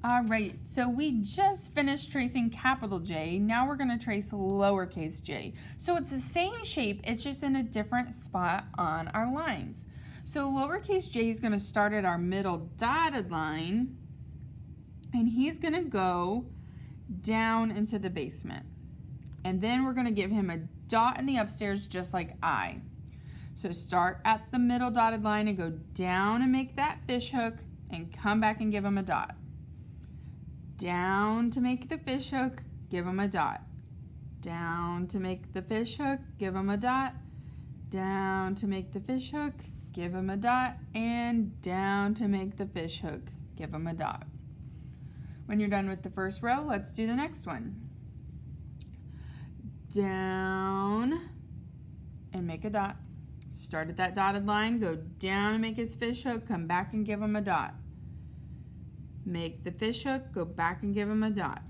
All right, so we just finished tracing capital J. Now we're going to trace lowercase j. So it's the same shape, it's just in a different spot on our lines. So lowercase j is going to start at our middle dotted line, and he's going to go down into the basement. And then we're going to give him a dot in the upstairs just like I. So start at the middle dotted line and go down and make that fish hook and come back and give him a dot. Down to make the fish hook, give him a dot. Down to make the fish hook, give him a dot. Down to make the fish hook, give him a dot. And down to make the fish hook, give him a dot. When you're done with the first row, let's do the next one. Down and make a dot. Start at that dotted line, go down and make his fish hook, come back and give him a dot. Make the fish hook, go back and give him a dot.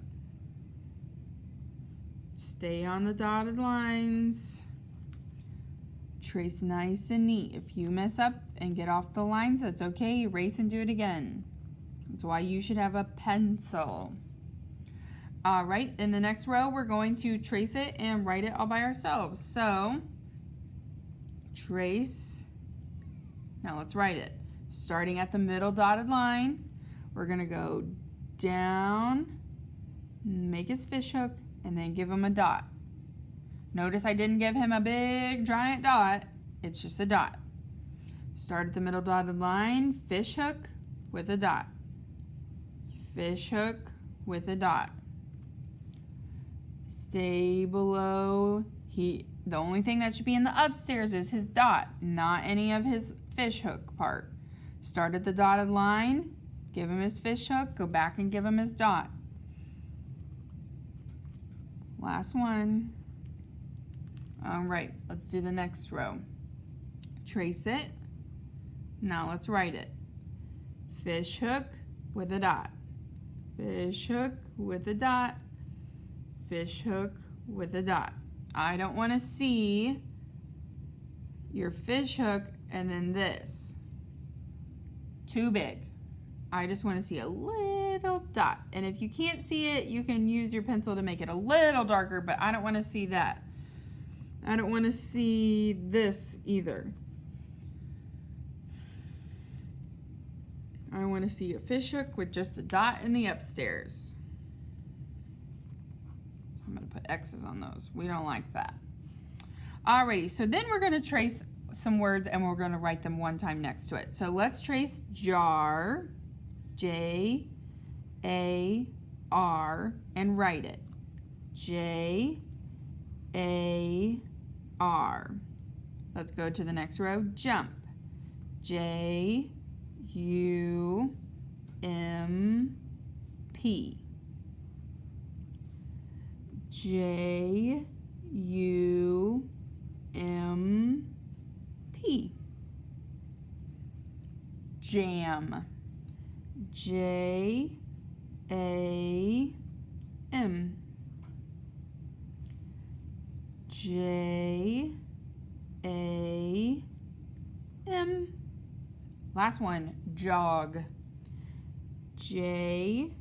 Stay on the dotted lines. Trace nice and neat. If you mess up and get off the lines, that's okay. Erase and do it again. That's why you should have a pencil. All right, in the next row, we're going to trace it and write it all by ourselves. So, trace. Now let's write it. Starting at the middle dotted line, we're going to go down, make his fish hook, and then give him a dot. Notice I didn't give him a big giant dot. It's just a dot. Start at the middle dotted line, fish hook with a dot. Fish hook with a dot. Stay below. The only thing that should be in the upstairs is his dot, not any of his fish hook part. Start at the dotted line. Give him his fish hook, go back and give him his dot. Last one. All right, let's do the next row. Trace it. Now let's write it. Fish hook with a dot. Fish hook with a dot. Fish hook with a dot. I don't want to see your fish hook and then this. Too big. I just want to see a little dot. And if you can't see it, you can use your pencil to make it a little darker, but I don't want to see that. I don't want to see this either. I want to see a fish hook with just a dot in the upstairs. So I'm going to put X's on those. We don't like that. Alrighty, so then we're going to trace some words and we're going to write them one time next to it. So let's trace jar. J-A-R, and write it. J-A-R. Let's go to the next row. Jump. J-U-M-P. J-U-M-P. Jam. J-A-M. J-A-M. Last one, jog. J-O-G.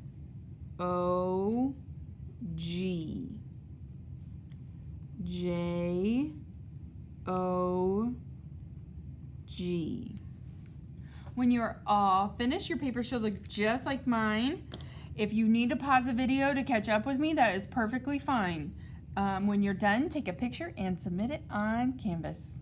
J-O-G. When you're all finished, your paper should look just like mine. If you need to pause the video to catch up with me, that is perfectly fine. When you're done, take a picture and submit it on Canvas.